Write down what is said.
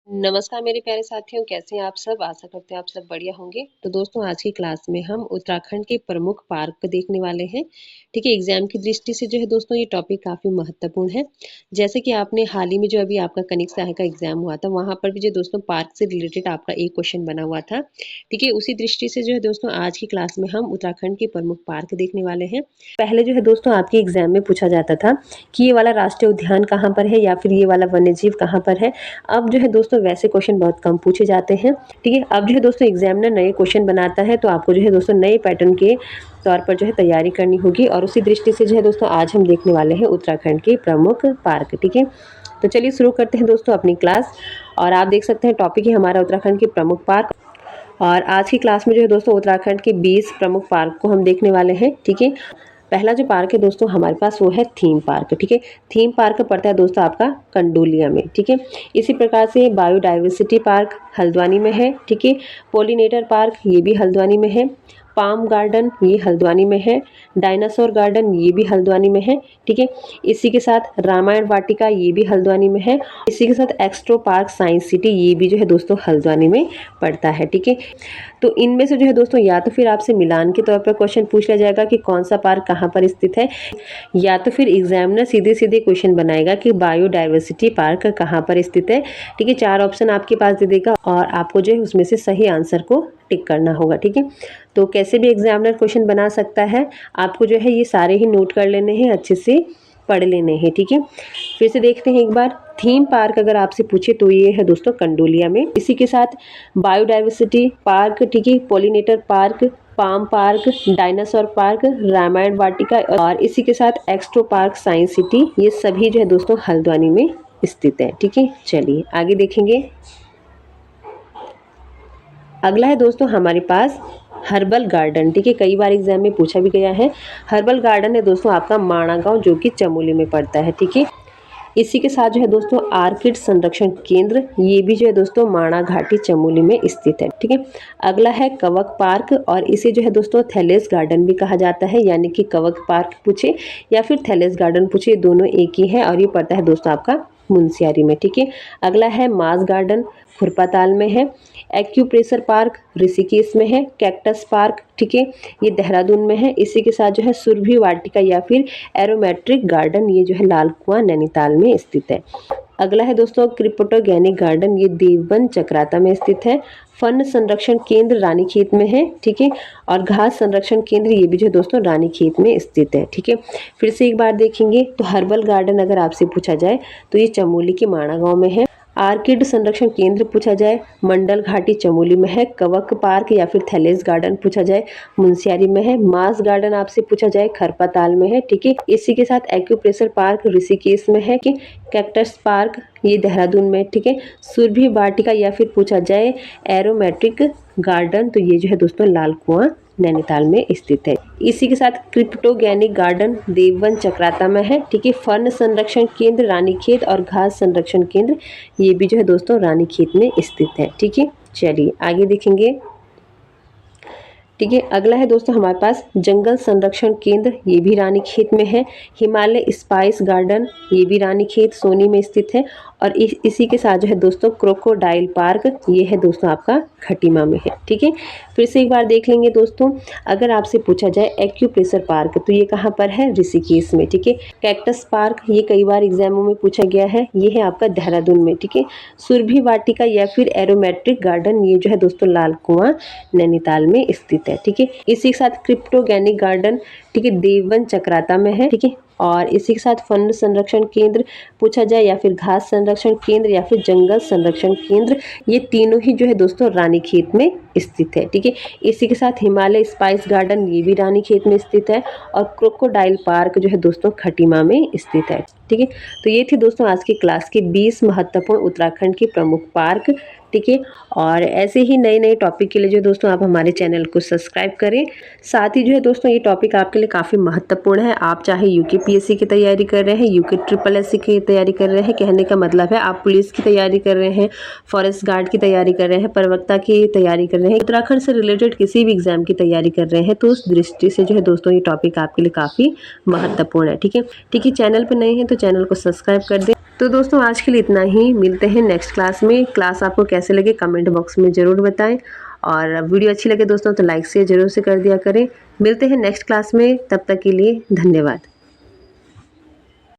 नमस्कार मेरे प्यारे साथियों, कैसे हैं आप सब। आशा करते हैं आप सब बढ़िया होंगे। तो दोस्तों आज की क्लास में हम उत्तराखंड के प्रमुख पार्क को देखने वाले हैं। ठीक है, एग्जाम की दृष्टि से जो है दोस्तों ये टॉपिक काफी महत्वपूर्ण है। जैसे कि आपने हाल ही में जो अभी आपका कनिक सहायक का एग्जाम हुआ था, वहां पर भी जो दोस्तों पार्क से रिलेटेड आपका एक क्वेश्चन बना हुआ था। ठीक है, उसी दृष्टि से जो है दोस्तों आज की क्लास में हम उत्तराखंड के प्रमुख पार्क देखने वाले हैं। पहले जो है दोस्तों आपके एग्जाम में पूछा जाता था कि ये वाला राष्ट्रीय उद्यान कहाँ पर है या फिर ये वाला वन्य जीव कहाँ पर है। अब जो है दोस्तों वैसे क्वेश्चन बहुत कम पूछे जाते हैं। ठीक है, अब जो है दोस्तों एग्जामिनर नए क्वेश्चन बनाता है, तो आपको जो है दोस्तों नए पैटर्न के तौर पर जो है तैयारी करनी होगी। और उसी दृष्टि से जो है दोस्तों आज हम देखने वाले हैं उत्तराखंड के प्रमुख पार्क। ठीक है, तो चलिए शुरू करते हैं दोस्तों अपनी क्लास। और आप देख सकते हैं टॉपिक है हमारा उत्तराखंड के प्रमुख पार्क। और आज की क्लास में जो है दोस्तों उत्तराखंड के 20 प्रमुख पार्क को हम देखने वाले हैं। ठीक है, पहला जो पार्क है दोस्तों हमारे पास वो है थीम पार्क। ठीक है, थीम पार्क पड़ता है दोस्तों आपका कंडोलिया में। ठीक है, इसी प्रकार से बायोडाइवर्सिटी पार्क हल्द्वानी में है। ठीक है, पोलिनेटर पार्क ये भी हल्द्वानी में है। पाम गार्डन ये हल्द्वानी में है। डायनासोर गार्डन ये भी हल्द्वानी में है। ठीक है, इसी के साथ रामायण वाटिका ये भी हल्द्वानी में है। इसी के साथ एक्स्ट्रो पार्क साइंस सिटी ये भी जो है दोस्तों हल्द्वानी में पड़ता है। ठीक है, तो इनमें से जो है दोस्तों या तो फिर आपसे मिलान के तौर पर क्वेश्चन पूछ लिया जाएगा कि कौन सा पार्क कहाँ पर स्थित है, या तो फिर एग्जामिनर सीधे सीधे क्वेश्चन बनाएगा कि बायोडाइवर्सिटी पार्क कहाँ पर स्थित है। ठीक है, 4 ऑप्शन आपके पास दे देगा और आपको जो है उसमें से सही आंसर को टिक करना होगा। ठीक है, तो कैसे भी एग्जामिनर क्वेश्चन बना सकता है, आपको जो है ये सारे ही नोट कर लेने हैं, अच्छे से पढ़ लेने हैं। ठीक है, फिर से देखते हैं एक बार। थीम पार्क अगर आपसे पूछे तो ये है दोस्तों कंडोलिया में। इसी के साथ बायोडाइवर्सिटी पार्क, ठीक है, pollinator park, palm park, dinosaur park, Ramayan Vatika और इसी के साथ एक्स्ट्रो पार्क साइंस सिटी, ये सभी जो है दोस्तों हल्द्वानी में स्थित है। ठीक है, चलिए आगे देखेंगे। अगला है दोस्तों हमारे पास हर्बल गार्डन। ठीक है, कई बार एग्जाम में पूछा भी गया है। हर्बल गार्डन है दोस्तों आपका माणा गांव, जो कि चमोली में पड़ता है। ठीक है, इसी के साथ जो है दोस्तों आर्किड संरक्षण केंद्र, ये भी जो है दोस्तों माणा घाटी चमोली में स्थित है। ठीक है, अगला है कवक पार्क और इसे जो है दोस्तों थैलेस गार्डन भी कहा जाता है, यानी कि कवक पार्क पूछे या फिर थैलेस गार्डन पूछे, दोनों एक ही है और ये पड़ता है दोस्तों आपका मुंशियारी में। ठीक है, अगला है मास गार्डन खुरपाताल में है। एक्यूप्रेशर पार्क ऋषिकेश में है। कैक्टस पार्क, ठीक है, ये देहरादून में है। इसी के साथ जो है सुरभि वाटिका या फिर एरोमेट्रिक गार्डन, ये जो है लाल कुआं नैनीताल में स्थित है। अगला है दोस्तों क्रिप्टोगेनिक गार्डन, ये देवबन चक्राता में स्थित है। फन संरक्षण केंद्र रानीखेत में है। ठीक है, और घास संरक्षण केंद्र ये भी जो है दोस्तों रानीखेत में स्थित है। ठीक है, फिर से एक बार देखेंगे तो हर्बल गार्डन अगर आपसे पूछा जाए तो ये चमोली के माणा गांव में है। आर्किड संरक्षण केंद्र पूछा जाए मंडल घाटी चमोली में है। कवक पार्क या फिर थैलेस गार्डन पूछा जाए मुंशियारी में है। मास गार्डन आपसे पूछा जाए खरपाताल में है। ठीक है, इसी के साथ एक्यूप्रेशर पार्क ऋषिकेश में है। कि कैक्टस पार्क ये देहरादून में। ठीक है, सुरभि वाटिका या फिर पूछा जाए एरोमेट्रिक गार्डन, तो ये जो है दोस्तों लाल कुआं नैनीताल में स्थित है। इसी के साथ क्रिप्टोगेनिक गार्डन देवबन चक्राता में है। ठीक है, फन संरक्षण केंद्र रानीखेत और घास संरक्षण केंद्र ये भी जो है दोस्तों रानीखेत में स्थित है। ठीक है, चलिए आगे देखेंगे। ठीक है, अगला है दोस्तों हमारे पास जंगल संरक्षण केंद्र, ये भी रानीखेत में है। हिमालय स्पाइस गार्डन ये भी रानीखेत सोनी में स्थित है। और इसी के साथ जो है दोस्तों क्रोकोडाइल पार्क, ये है दोस्तों आपका खटीमा में है। ठीक है, फिर से एक बार देख लेंगे दोस्तों। अगर आपसे पूछा जाए एक्यूप्रेशर पार्क तो ये कहाँ पर है, ऋषिकेश में। ठीक है, कैक्टस पार्क ये कई बार एग्जामों में पूछा गया है, ये है आपका देहरादून में। ठीक है, सुरभि वाटिका या फिर एरोमेट्रिक गार्डन ये जो है दोस्तों लाल कुआं नैनीताल में स्थित है। ठीक है, इसी के साथ क्रिप्टोगेनिक गार्डन, ठीक है, देवबन चक्राता में है। ठीक है, और इसी के साथ फन संरक्षण केंद्र पूछा जाए या फिर घास संरक्षण केंद्र या फिर जंगल संरक्षण केंद्र, ये तीनों ही जो है दोस्तों रानीखेत में स्थित है। ठीक है, इसी के साथ हिमालय स्पाइस गार्डन ये भी रानीखेत में स्थित है और क्रोकोडाइल पार्क जो है दोस्तों खटीमा में स्थित है। ठीक है, तो ये थी दोस्तों आज की क्लास के 20 महत्वपूर्ण उत्तराखंड के प्रमुख पार्क। ठीक है, और ऐसे ही नए नए टॉपिक के लिए जो दोस्तों आप हमारे चैनल को सब्सक्राइब करें। साथ ही जो है दोस्तों ये टॉपिक आपके लिए काफ़ी महत्वपूर्ण है। आप चाहे यूकेपीएससी की तैयारी कर रहे हैं, यूके ट्रिपल एससी की तैयारी कर रहे हैं, कहने का मतलब है आप पुलिस की तैयारी कर रहे हैं, फॉरेस्ट गार्ड की तैयारी कर रहे हैं, प्रवक्ता की तैयारी कर रहे हैं, रहे हैं, उत्तराखंड से रिलेटेड किसी भी एग्जाम की तैयारी कर रहे हैं तो उस दृष्टि से जो है दोस्तों ये टॉपिक आपके लिए काफ़ी महत्वपूर्ण है। ठीक है, चैनल पर नए हैं तो चैनल को सब्सक्राइब कर दें। तो दोस्तों आज के लिए इतना ही, मिलते हैं नेक्स्ट क्लास में। क्लास आपको कैसे लगे कमेंट बॉक्स में ज़रूर बताएं, और वीडियो अच्छी लगे दोस्तों तो लाइक शेयर जरूर से कर दिया करें। मिलते हैं नेक्स्ट क्लास में, तब तक के लिए धन्यवाद।